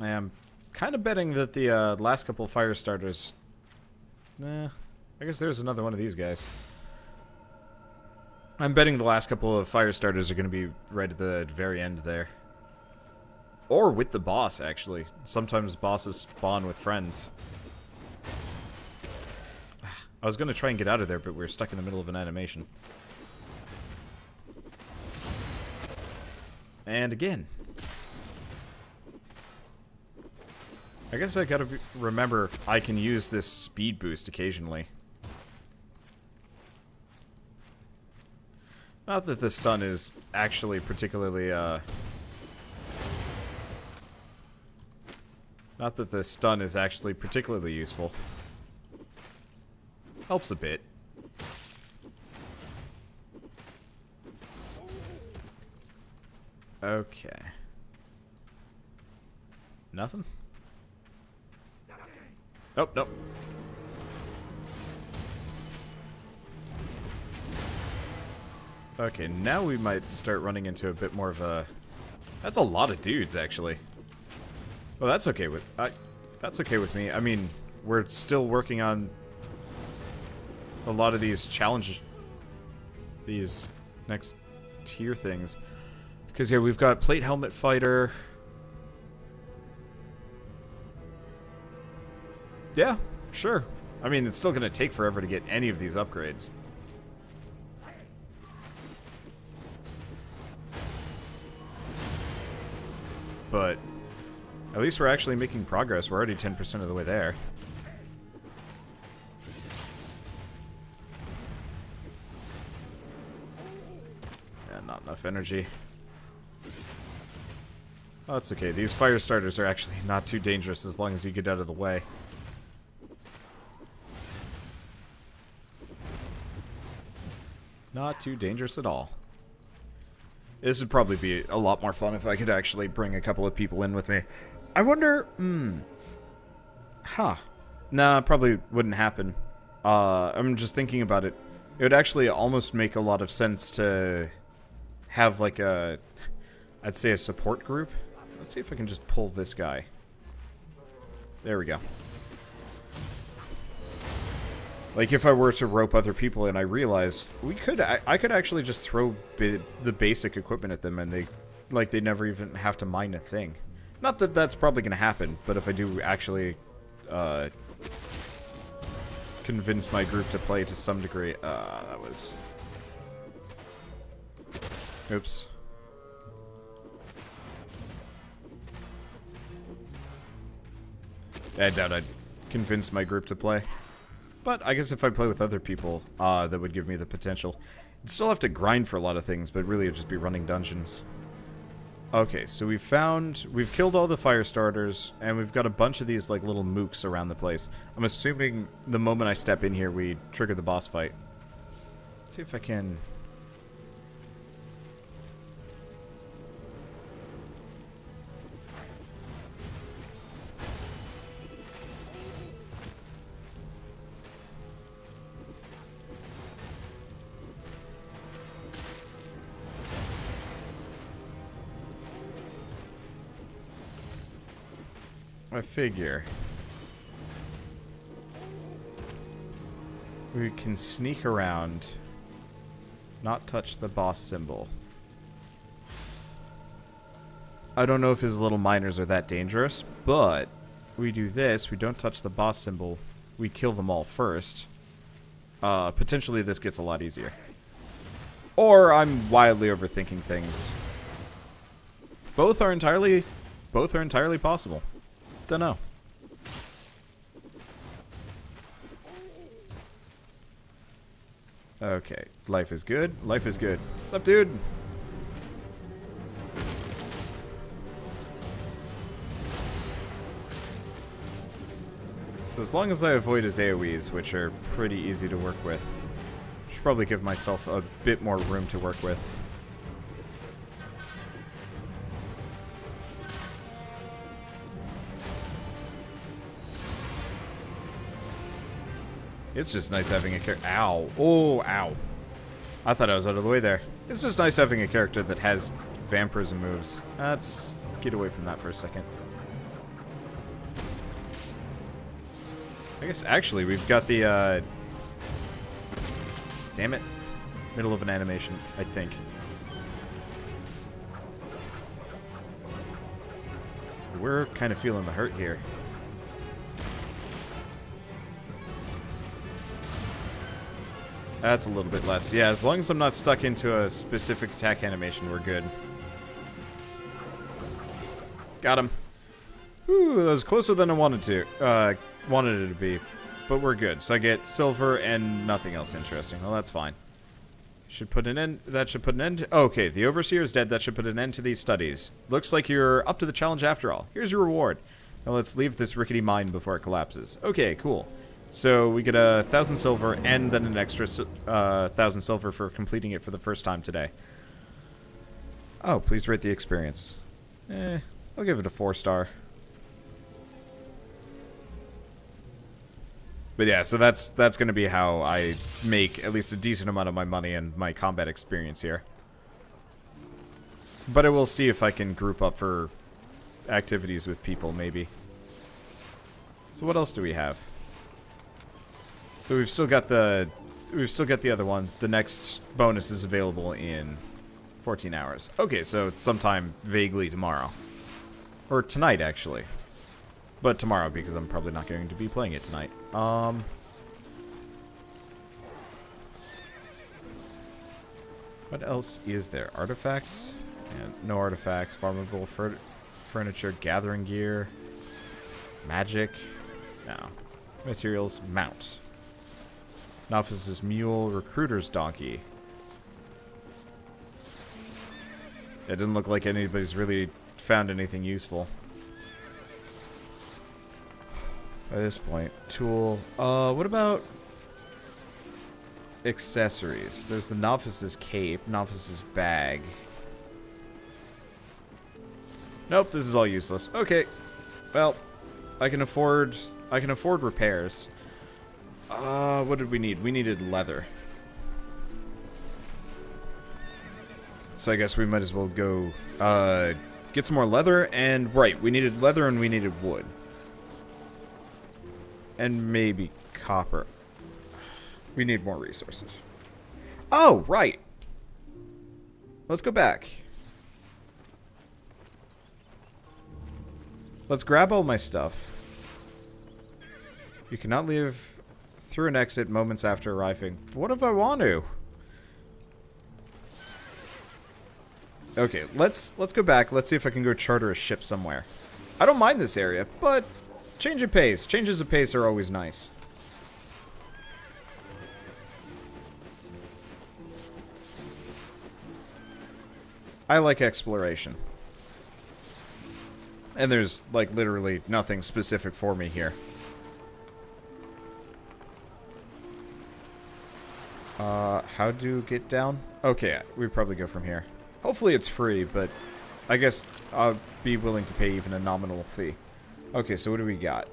I'm kind of betting that the last couple of fire starters... Nah, I guess there's another one of these guys. I'm betting the last couple of fire starters are going to be right at the very end there. Or with the boss, actually. Sometimes bosses spawn with friends. I was going to try and get out of there, but we were stuck in the middle of an animation. And again. I guess I gotta remember I can use this speed boost occasionally. Not that this stun is actually particularly, Not that this stun is actually particularly useful. Helps a bit. Okay. Nothing? Oh, nope. Okay, now we might start running into a bit more of a... That's a lot of dudes, actually. Well, that's okay with... that's okay with me. I mean, we're still working on a lot of these challenges. These next tier things. Because, yeah, we've got Plate Helmet Fighter... Yeah, sure. I mean, it's still going to take forever to get any of these upgrades. But at least we're actually making progress. We're already 10% of the way there. Yeah, not enough energy. Oh, it's okay. These fire starters are actually not too dangerous as long as you get out of the way. Not too dangerous at all. This would probably be a lot more fun if I could actually bring a couple of people in with me. I wonder... Huh. Nah, probably wouldn't happen. I'm just thinking about it. It would actually almost make a lot of sense to have like a... I'd say a support group. Let's see if I can just pull this guy. There we go. Like, if I were to rope other people in, I realize I could actually just throw the basic equipment at them and they never even have to mine a thing. Not that that's probably going to happen, but if I do actually convince my group to play to some degree, that was... Oops. I doubt I'd convince my group to play. But I guess if I play with other people, that would give me the potential. I'd still have to grind for a lot of things, but really it'd just be running dungeons. Okay, so we've killed all the fire starters, and we've got a bunch of these like little mooks around the place. I'm assuming the moment I step in here, we trigger the boss fight. Let's see if I can... I figure we can sneak around, not touch the boss symbol. I don't know if his little miners are that dangerous, but we do this, we don't touch the boss symbol, we kill them all first. Potentially this gets a lot easier. Or I'm wildly overthinking things. Both are entirely possible. Dunno. Okay, life is good. Life is good. What's up, dude? So as long as I avoid his AoEs, which are pretty easy to work with, I should probably give myself a bit more room to work with. It's just nice having a character. Ow. Oh, ow. I thought I was out of the way there. It's just nice having a character that has vampirism moves. Let's get away from that for a second. I guess actually we've got the, damn it. Middle of an animation, I think. We're kind of feeling the hurt here. That's a little bit less. Yeah, as long as I'm not stuck into a specific attack animation, we're good. Got him. Ooh, that was closer than I wanted it to be. But we're good. So I get silver and nothing else interesting. Well, that's fine. Should put an end. That should put an end. Okay, the Overseer is dead. That should put an end to these studies. Looks like you're up to the challenge after all. Here's your reward. Now let's leave this rickety mine before it collapses. Okay, cool. So we get 1,000 silver and then an extra 1,000 silver for completing it for the first time today. Oh, please rate the experience. I'll give it a 4-star. But yeah, so that's going to be how I make at least a decent amount of my money and my combat experience here. But I will see if I can group up for activities with people, maybe. So what else do we have? So we've still got the other one. The next bonus is available in 14 hours. Okay, so sometime vaguely tomorrow. Or tonight, actually. But tomorrow, because I'm probably not going to be playing it tonight. What else is there? Artifacts? And no artifacts. Farmable furniture, gathering gear. Magic. No. Materials, mount. Novice's mule, recruiter's donkey. It didn't look like anybody's really found anything useful. By this point, tool. What about accessories? There's the novice's cape, novice's bag. Nope, this is all useless. Okay, well, I can afford repairs. What did we need? We needed leather. So I guess we might as well go get some more leather. And right, we needed leather and we needed wood. And maybe copper. We need more resources. Oh, right. Let's go back. Let's grab all my stuff. You cannot leave through an exit moments after arriving. What if I want to? Okay, let's go back. Let's see if I can go charter a ship somewhere. I don't mind this area, but change of pace. Changes of pace are always nice. I like exploration. And there's, like, literally nothing specific for me here. How to get down? Okay, we probably go from here. Hopefully it's free, but I guess I'll be willing to pay even a nominal fee. Okay, so what do we got?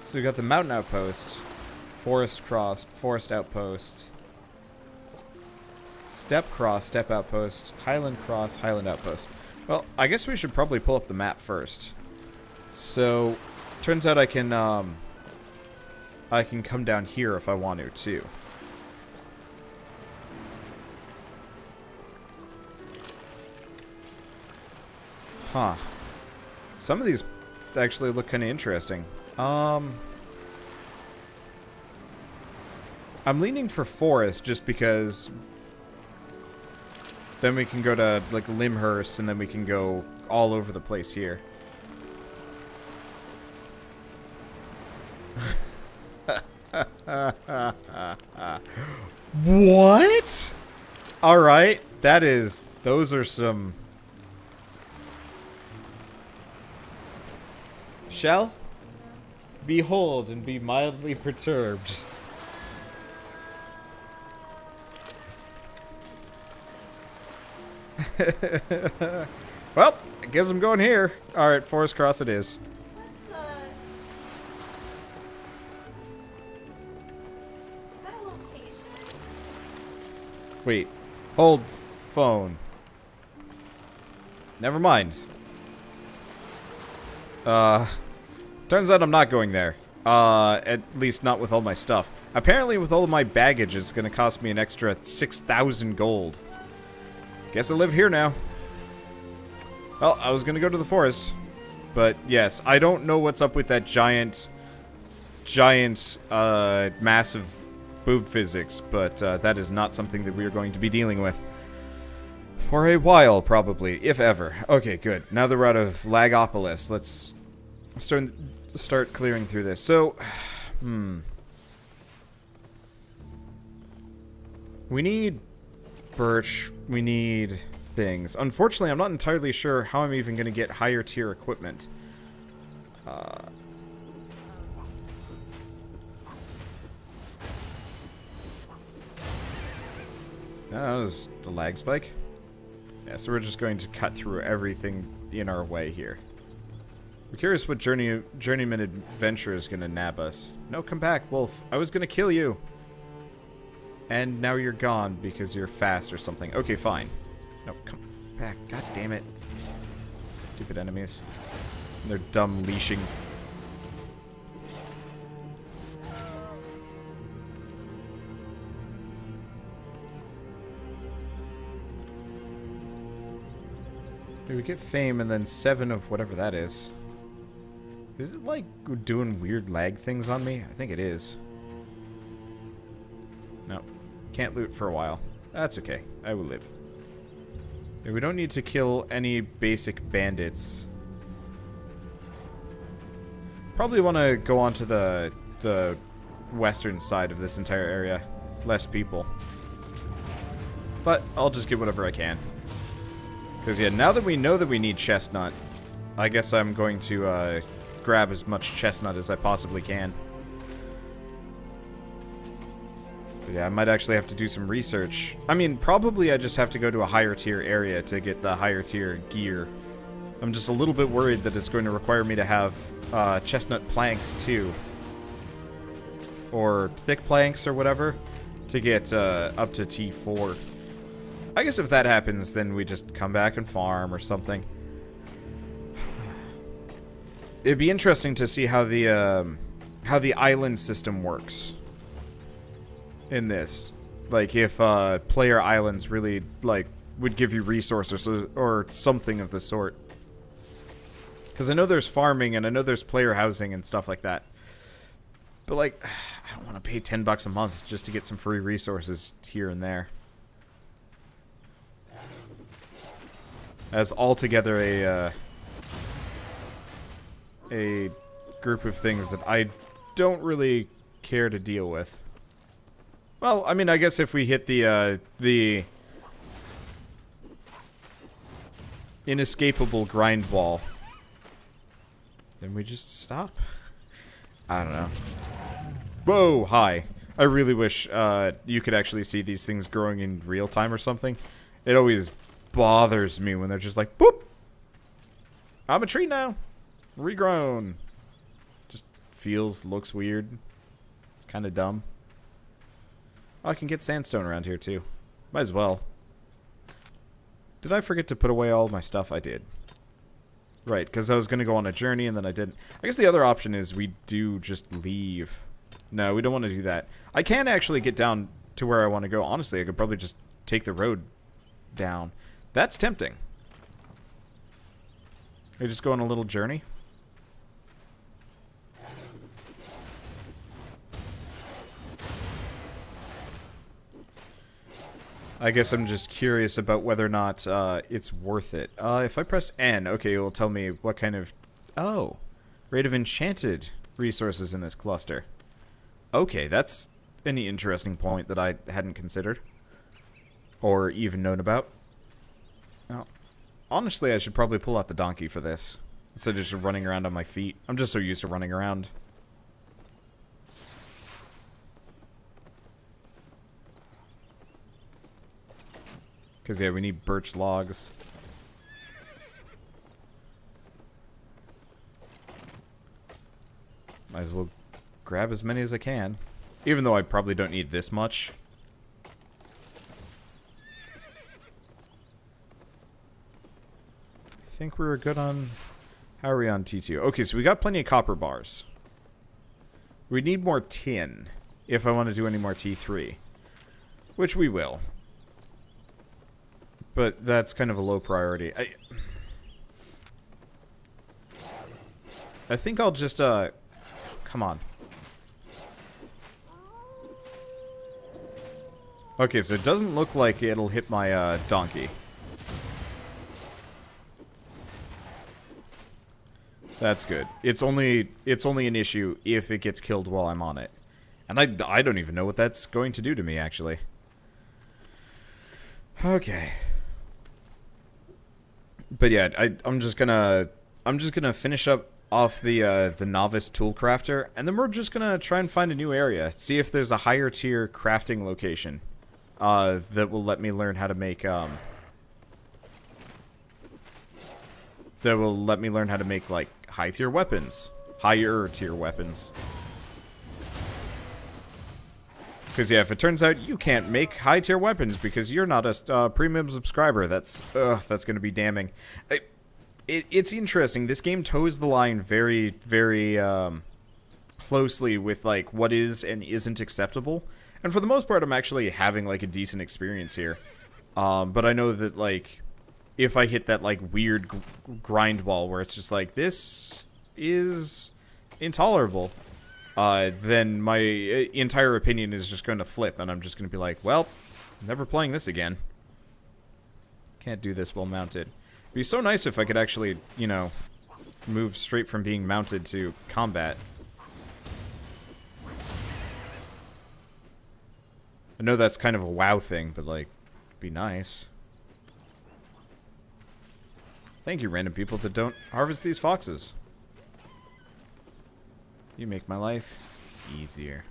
So we got the mountain outpost, forest cross, forest outpost, step cross, step outpost, highland cross, highland outpost. Well, I guess we should probably pull up the map first. So, turns out I can come down here if I want to, too. Huh. Some of these actually look kind of interesting. I'm leaning for forest just because then we can go to, like, Limhurst, and then we can go all over the place here. What? Alright, those are some... Shall? Behold and be mildly perturbed. Well, I guess I'm going here. Alright, Forest Cross it is. Is that a location? Wait. Hold phone. Never mind. Turns out I'm not going there. At least not with all my stuff. Apparently with all of my baggage, it's going to cost me an extra 6,000 gold. Guess I live here now. Well, I was going to go to the forest. But yes, I don't know what's up with that giant, massive boob physics. But that is not something that we are going to be dealing with. For a while, probably, if ever. Okay, good. Now that we're out of Lagopolis, let's start clearing through this. So, we need birch. We need things. Unfortunately, I'm not entirely sure how I'm even going to get higher tier equipment. That was a lag spike. Yeah, so we're just going to cut through everything in our way here. We're curious what journeyman adventure is going to nab us. No, come back, Wolf. I was going to kill you. And now you're gone because you're fast or something. Okay, fine. No, come back. God damn it. Stupid enemies. And their dumb leashing. We get fame and then 7 of whatever that is. Is it like doing weird lag things on me? I think it is. No. Can't loot for a while. That's okay. I will live. We don't need to kill any basic bandits. Probably want to go on to the western side of this entire area. Less people. But I'll just get whatever I can. Because, yeah, now that we know that we need chestnut, I guess I'm going to grab as much chestnut as I possibly can. But, yeah, I might actually have to do some research. I mean, probably I just have to go to a higher tier area to get the higher tier gear. I'm just a little bit worried that it's going to require me to have chestnut planks, too. Or thick planks or whatever to get up to T4. I guess if that happens, then we just come back and farm or something. It'd be interesting to see how the island system works in this. Like if player islands really like would give you resources or something of the sort. Because I know there's farming and I know there's player housing and stuff like that. But like, I don't want to pay $10 a month just to get some free resources here and there. As altogether a group of things that I don't really care to deal with. Well, I mean, I guess if we hit the inescapable grind wall, then we just stop. I don't know. Whoa, hi. I really wish you could actually see these things growing in real time or something. It always bothers me when they're just like, boop! I'm a tree now. Regrown. Just looks weird. It's kind of dumb. Oh, I can get sandstone around here too. Might as well. Did I forget to put away all my stuff? I did. Right, because I was going to go on a journey and then I didn't. I guess the other option is we do just leave. No, we don't want to do that. I can actually get down to where I want to go. Honestly, I could probably just take the road down. That's tempting. I just go on a little journey. I guess I'm just curious about whether or not it's worth it. If I press N, okay, it will tell me what kind of... Oh, rate of enchanted resources in this cluster. Okay, that's an interesting point that I hadn't considered. Or even known about. Now, honestly, I should probably pull out the donkey for this. Instead of just running around on my feet. I'm just so used to running around. Because, yeah, we need birch logs. Might as well grab as many as I can. Even though I probably don't need this much. I think we were good on... How are we on T2? Okay, so we got plenty of copper bars. We need more tin if I want to do any more T3. Which we will. But that's kind of a low priority. I think I'll just, come on. Okay, so it doesn't look like it'll hit my, donkey. That's good. It's only an issue if it gets killed while I'm on it. And I don't even know what that's going to do to me, actually. Okay. But yeah, I'm just gonna finish up off the novice tool crafter, and then we're just gonna try and find a new area, see if there's a higher tier crafting location that will let me learn how to make like higher tier weapons. Because, yeah, if it turns out you can't make high-tier weapons because you're not a premium subscriber, that's going to be damning. It's interesting. This game toes the line very, very closely with, like, what is and isn't acceptable. And for the most part, I'm actually having, like, a decent experience here. But I know that, like, if I hit that, like, weird grind wall where it's just like, this is intolerable, then my entire opinion is just going to flip, and I'm just going to be like, well, never playing this again. Can't do this while mounted. It'd be so nice if I could actually, you know, move straight from being mounted to combat. I know that's kind of a WoW thing, but, like, it'd be nice. Thank you, random people that don't harvest these foxes. You make my life easier.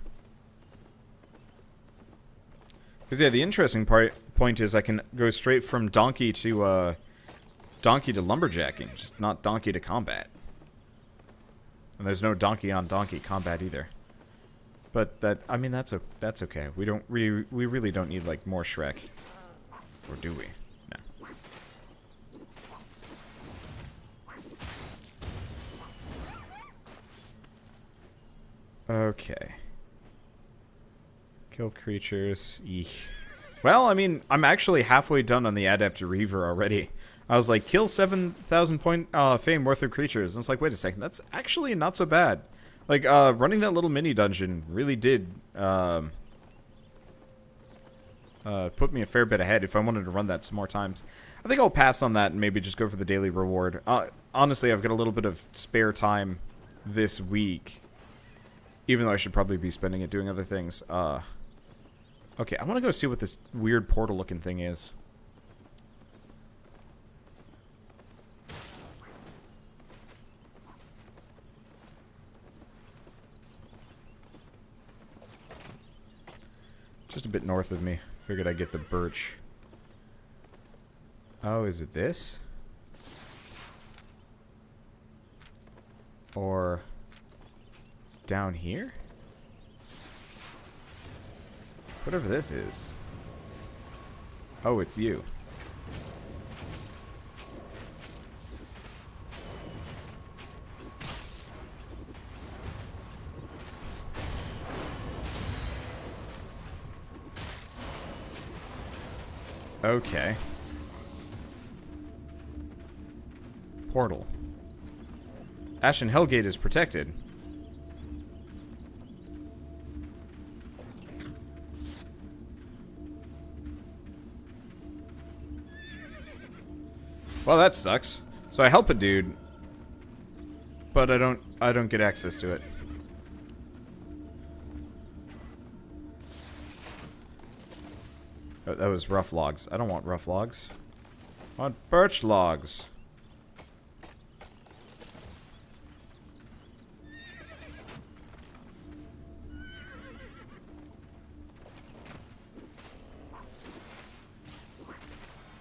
Because, yeah, the interesting point is I can go straight from donkey to lumberjacking, just not donkey to combat. And there's no donkey on donkey combat either. But I mean, that's okay. We really don't need, like, more Shrek. Or do we? No. Okay. Kill creatures. Eek. Well, I mean, I'm actually halfway done on the Adept Reaver already. I was like, kill 7,000 point fame worth of creatures. And it's like, wait a second, that's actually not so bad. Like, running that little mini dungeon really did put me a fair bit ahead if I wanted to run that some more times. I think I'll pass on that and maybe just go for the daily reward. Honestly, I've got a little bit of spare time this week. Even though I should probably be spending it doing other things. Okay, I want to go see what this weird portal-looking thing is. Just a bit north of me. Figured I'd get the birch. Oh, is it this? Or... down here? Whatever this is. Oh, it's you. Okay. Portal. Ashen Hellgate is protected. Well, that sucks. So I help a dude, but I don't get access to it. Oh, that was rough logs. I don't want rough logs. I want birch logs.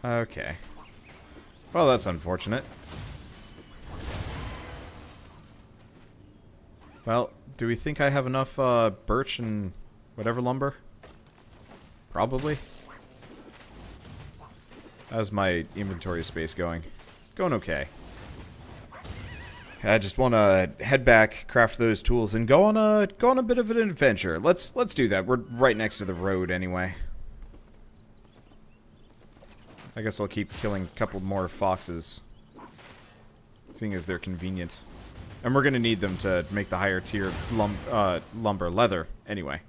Okay. Well, that's unfortunate. Well, do we think I have enough birch and whatever lumber? Probably. How's my inventory space going? Going okay. I just want to head back, craft those tools, and go on a bit of an adventure. Let's do that. We're right next to the road anyway. I guess I'll keep killing a couple more foxes, seeing as they're convenient. And we're gonna need them to make the higher tier lumber leather anyway.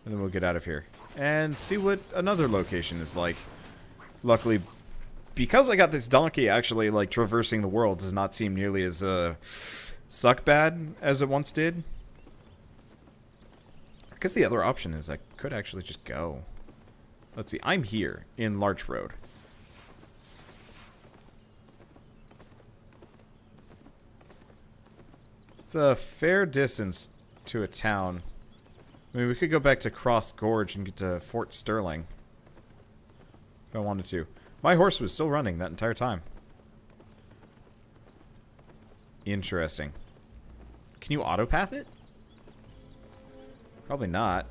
And then we'll get out of here and see what another location is like. Luckily, because I got this donkey, actually, like, traversing the world does not seem nearly as, suck bad as it once did. I guess the other option is I could actually just go. Let's see, I'm here in Larch Road. It's a fair distance to a town. I mean, we could go back to Cross Gorge and get to Fort Sterling. If I wanted to. My horse was still running that entire time. Interesting. Can you autopath it? Probably not.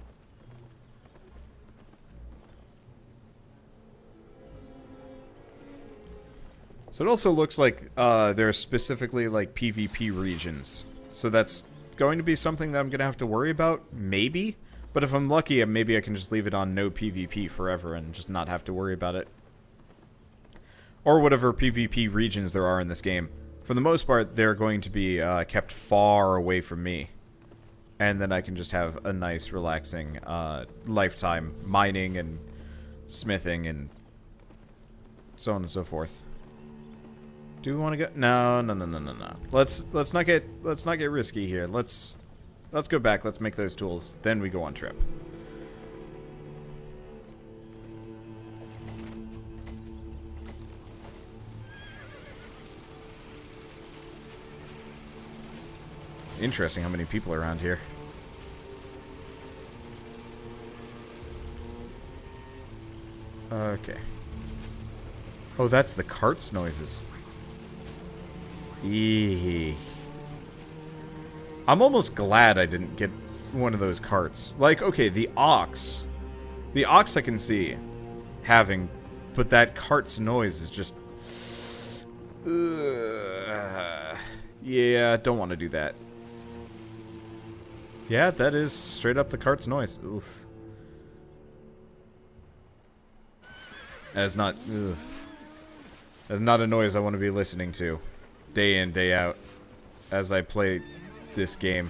So it also looks like there are specifically like PvP regions. So that's going to be something that I'm going to have to worry about, maybe. But if I'm lucky, maybe I can just leave it on no PvP forever and just not have to worry about it. Or whatever PvP regions there are in this game. For the most part, they're going to be kept far away from me. And then I can just have a nice, relaxing lifetime mining and smithing and so on and so forth. Do we want to go? No. Let's not get risky here. Let's go back. Let's make those tools. Then we go on trip. Interesting how many people are around here. Okay. Oh, that's the cart's noises. Eee. I'm almost glad I didn't get one of those carts. Like, okay, the ox. The ox I can see having, but that cart's noise is just... yeah, don't want to do that. Yeah, that is straight up the cart's noise. Oof. That is not... ugh. That's not a noise I want to be listening to. Day in, day out. As I play this game.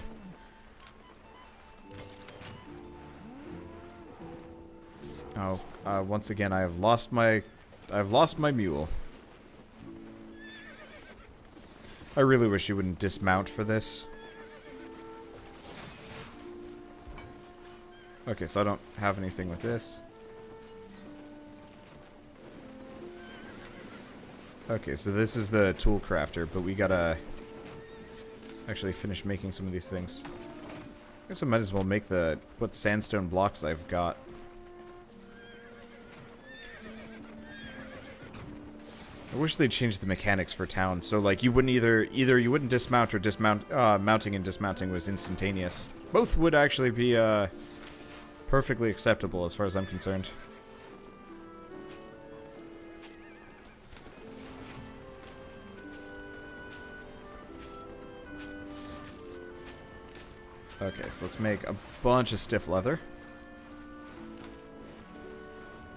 Oh, once again, I've lost my mule. I really wish you wouldn't dismount for this. Okay, so I don't have anything with this. Okay, so this is the tool crafter, but we gotta actually finish making some of these things. I guess I might as well make what sandstone blocks I've got. I wish they'd change the mechanics for town, so like you wouldn't either you wouldn't dismount or mounting and dismounting was instantaneous. Both would actually be perfectly acceptable as far as I'm concerned. Okay, so let's make a bunch of stiff leather.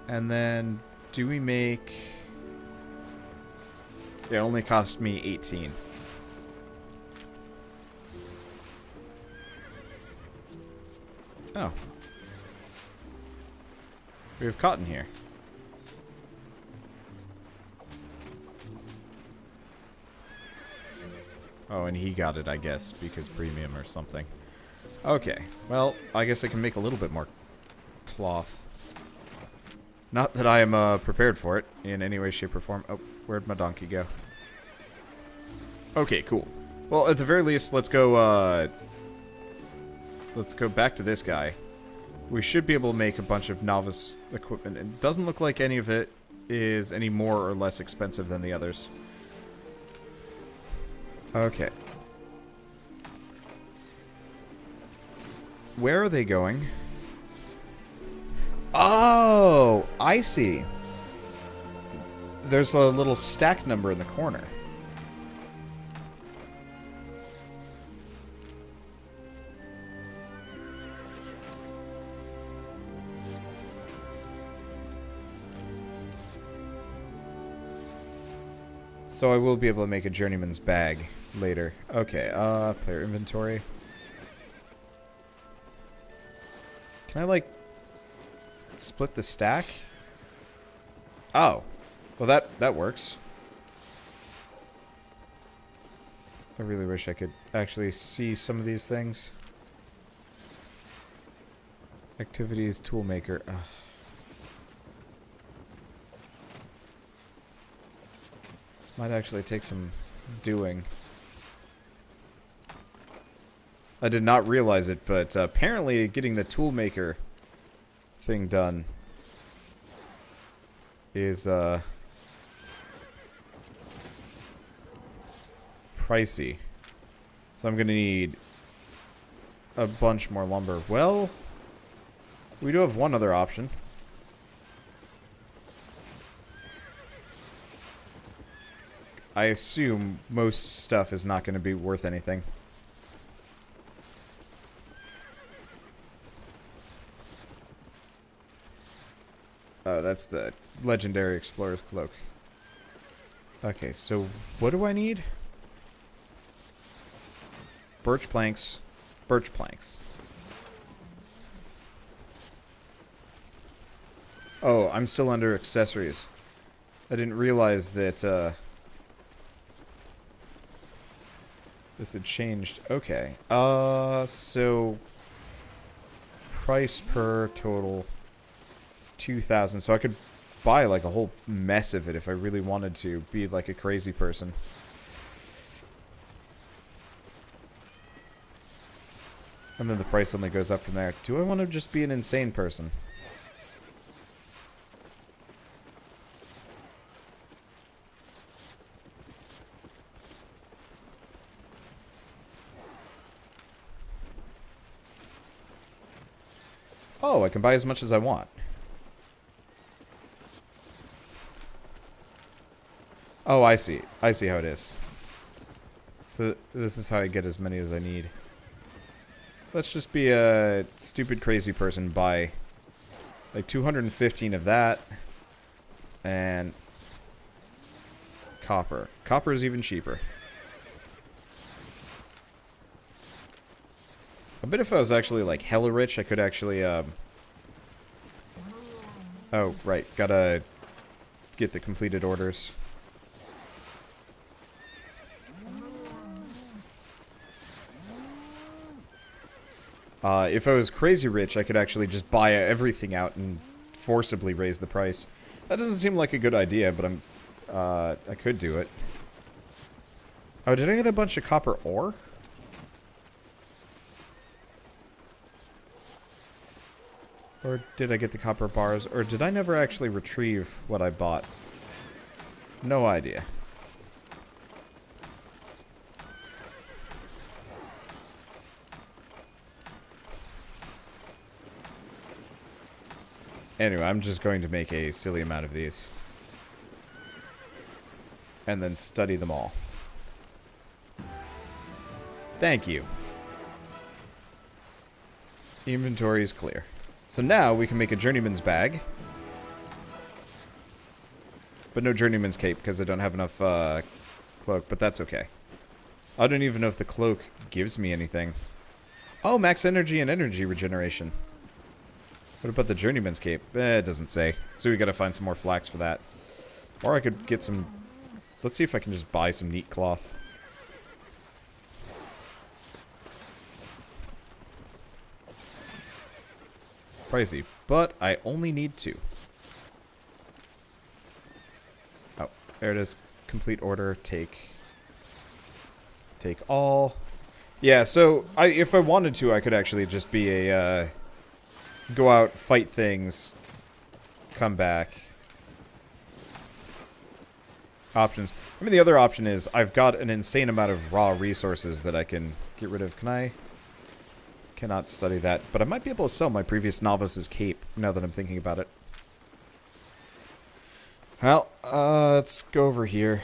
And then, do we make... It only cost me 18. Oh. We have cotton here. Oh, and he got it, I guess, because premium or something. Okay, well, I guess I can make a little bit more cloth. Not that I am prepared for it in any way, shape, or form. Oh, where'd my donkey go? Okay, cool. Well, at the very least, let's go back to this guy. We should be able to make a bunch of novice equipment. It doesn't look like any of it is any more or less expensive than the others. Okay. Where are they going? Oh, I see. there's a little stack number in the corner. So I will be able to make a journeyman's bag later. Okay, player inventory. Can I, like, split the stack? Oh. Well, that works. I really wish I could actually see some of these things. Activities, toolmaker. Ugh. This might actually take some doing. I did not realize it, but apparently getting the toolmaker thing done is pricey. So I'm gonna need a bunch more lumber. Well, we do have one other option. I assume most stuff is not going to be worth anything. Oh, that's the legendary explorer's cloak. Okay, so what do I need? Birch planks. Birch planks. Oh, I'm still under accessories. I didn't realize that, this had changed. Okay. So price per total 2,000. So I could buy like a whole mess of it if I really wanted to be like a crazy person. And then the price only goes up from there. Do I want to just be an insane person? Oh, I can buy as much as I want. Oh, I see. I see how it is. So this is how I get as many as I need. Let's just be a stupid crazy person, buy like 215 of that. And copper. Copper is even cheaper. I bet if I was actually like hella rich, I could actually oh, right, gotta get the completed orders. If I was crazy rich, I could actually just buy everything out and forcibly raise the price. That doesn't seem like a good idea, but I could do it. Oh, did I get a bunch of copper ore? Or did I get the copper bars? Or did I never actually retrieve what I bought? No idea. Anyway, I'm just going to make a silly amount of these. And then study them all. Thank you. The inventory is clear. So now we can make a journeyman's bag. But no journeyman's cape because I don't have enough cloak, but that's okay. I don't even know if the cloak gives me anything. Oh, max energy and energy regeneration. What about the journeyman's cape? It doesn't say. So we gotta find some more flax for that. Or I could get some... Let's see if I can just buy some neat cloth. Pricey, but I only need 2. Oh, there it is. Complete order. Take all. Yeah, so if I wanted to, I could actually just be a go out, fight things, come back. Options. I mean, the other option is I've got an insane amount of raw resources that I can get rid of. Can I? Cannot study that, but I might be able to sell my previous novice's cape now that I'm thinking about it. Well, let's go over here.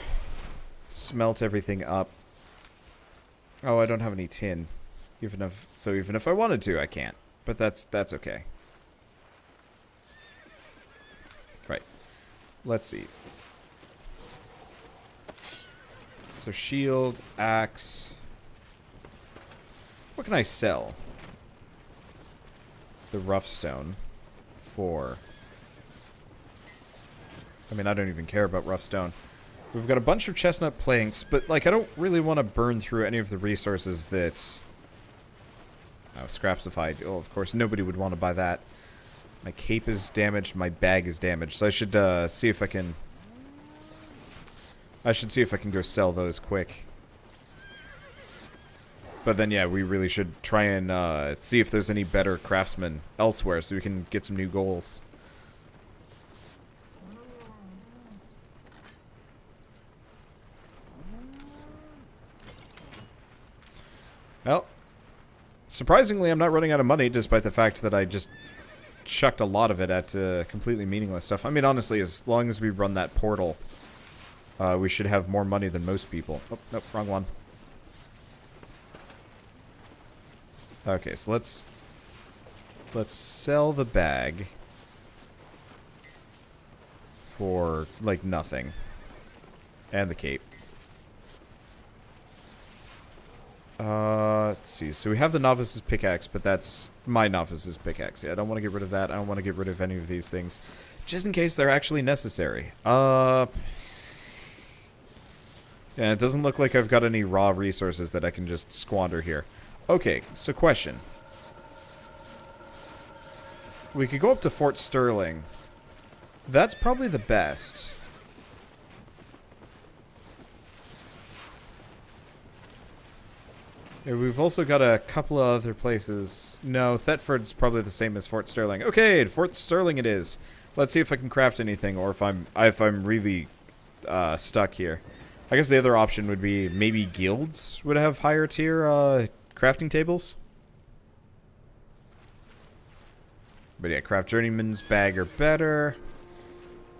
Smelt everything up. Oh, I don't have any tin. Even if I wanted to, I can't. But that's okay. Right. Let's see. So shield, axe. What can I sell? The rough stone for... I mean, I don't even care about rough stone. We've got a bunch of chestnut planks, but, like, I don't really want to burn through any of the resources that... Oh, scrapsified. Oh, of course, nobody would want to buy that. My cape is damaged, my bag is damaged, so I should, see if I can... I should see if I can go sell those quick. But then, yeah, we really should try and, see if there's any better craftsmen elsewhere so we can get some new goals. Well, surprisingly, I'm not running out of money, despite the fact that I just chucked a lot of it at completely meaningless stuff. I mean, honestly, as long as we run that portal, we should have more money than most people. Oh, nope, wrong one. Okay, so let's sell the bag for, like, nothing. And the cape. Let's see. So we have the novice's pickaxe, but that's my novice's pickaxe. Yeah, I don't want to get rid of that. I don't want to get rid of any of these things. Just in case they're actually necessary. Yeah, it doesn't look like I've got any raw resources that I can just squander here. Okay, so question. We could go up to Fort Sterling. That's probably the best. Yeah, we've also got a couple of other places. No, Thetford's probably the same as Fort Sterling. Okay, Fort Sterling it is. Let's see if I can craft anything, or if I'm really stuck here. I guess the other option would be maybe guilds would have higher tier crafting tables. But yeah, craft journeyman's bag or better.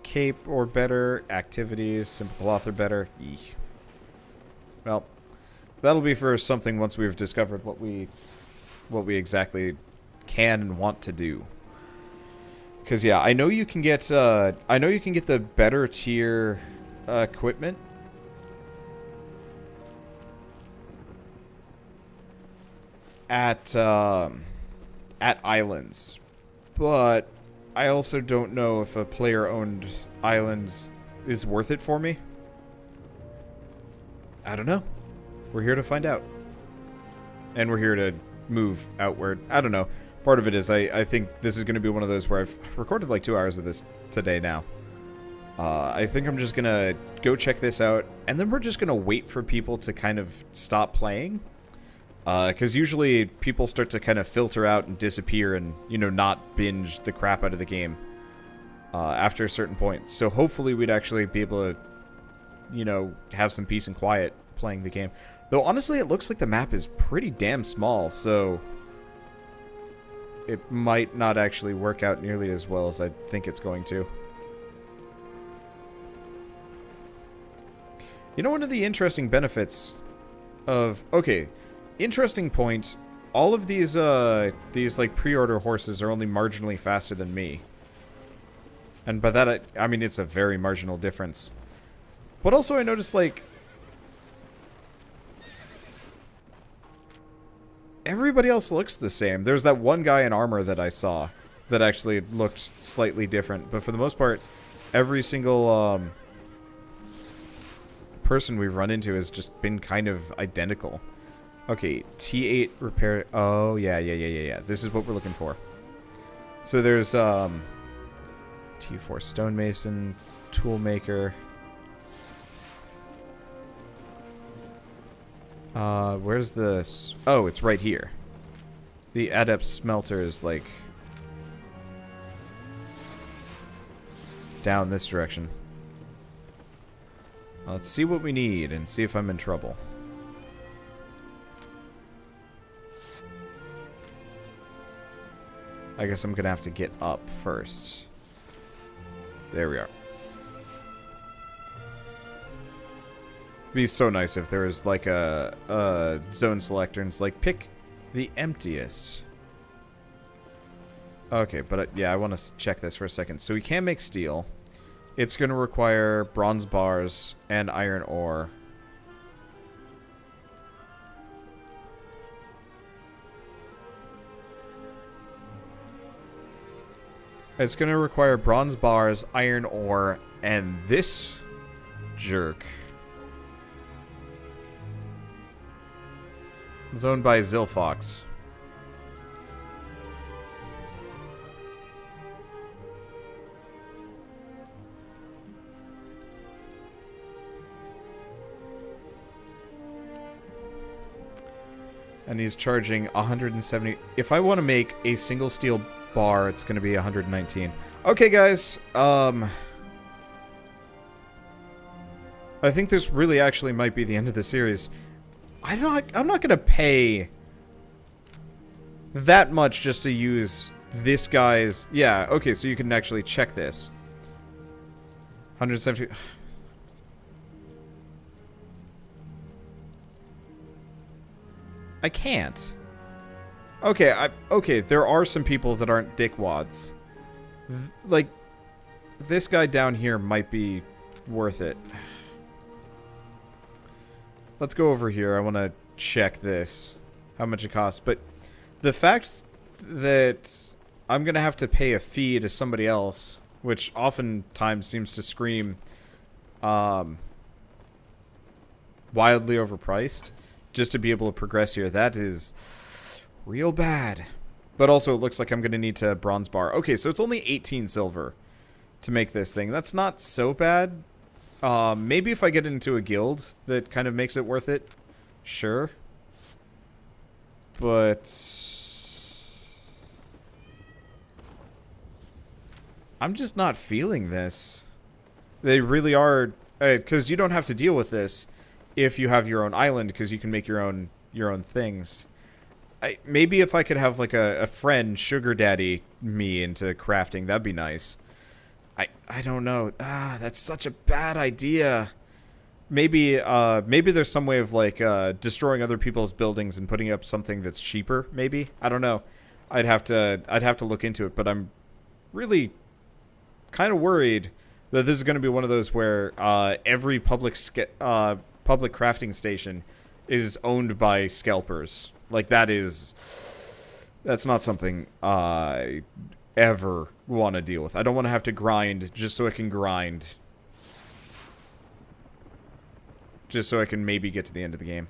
Cape or better. Activities, simple cloth or better. Eek. Well, that'll be for something once we've discovered what we exactly can and want to do. Because yeah, I know you can get the better tier equipment. At islands, but I also don't know if a player-owned island is worth it for me. I don't know. We're here to find out. And we're here to move outward. I don't know. Part of it is I think this is going to be one of those where I've recorded like 2 hours of this today now. I think I'm just going to go check this out, and then we're just going to wait for people to kind of stop playing. Because usually people start to kind of filter out and disappear and, you know, not binge the crap out of the game after a certain point. So hopefully we'd actually be able to, you know, have some peace and quiet playing the game. Though, honestly, it looks like the map is pretty damn small, so it might not actually work out nearly as well as I think it's going to. You know, one of the interesting benefits of... Okay, interesting point. All of these like, pre-order horses are only marginally faster than me. And by that, I mean, it's a very marginal difference. But also, I noticed, like... everybody else looks the same. There's that one guy in armor that I saw that actually looked slightly different. But for the most part, every single person we've run into has just been kind of identical. Okay, T8 repair... Oh, yeah. This is what we're looking for. So there's T4 stonemason, toolmaker... where's the... Oh, it's right here. The adept smelter is, like... down this direction. Let's see what we need and see if I'm in trouble. I guess I'm gonna have to get up first. There we are. Be so nice if there was like a zone selector and it's like, pick the emptiest. Okay, but yeah, I want to check this for a second. So we can make steel. It's going to require bronze bars and iron ore. It's going to require bronze bars, iron ore, and this jerk. Zoned by Zilfox. And he's charging 170. If I want to make a single steel bar, it's going to be 119. Okay, guys. I think this really actually might be the end of the series. I'm not going to pay that much just to use this guy's... Yeah, okay, so you can actually check this. 170... I can't. Okay, okay, there are some people that aren't dickwads. Like, this guy down here might be worth it. Let's go over here. I want to check this. How much it costs. But the fact that I'm going to have to pay a fee to somebody else, which oftentimes seems to scream wildly overpriced, just to be able to progress here, that is real bad. But also, it looks like I'm going to need to bronze bar. Okay, so it's only 18 silver to make this thing. That's not so bad. Maybe if I get into a guild that kind of makes it worth it. Sure. But I'm just not feeling this. They really are, because you don't have to deal with this if you have your own island, because you can make your own things. Maybe if I could have like a friend sugar daddy me into crafting, that'd be nice. I don't know. That's such a bad idea. Maybe maybe there's some way of like destroying other people's buildings and putting up something that's cheaper. Maybe, I don't know. I'd have to look into it. But I'm really kind of worried that this is going to be one of those where every public crafting station is owned by scalpers. Like that's not something I ever want to deal with. I don't want to have to grind just so I can grind. Just so I can maybe get to the end of the game.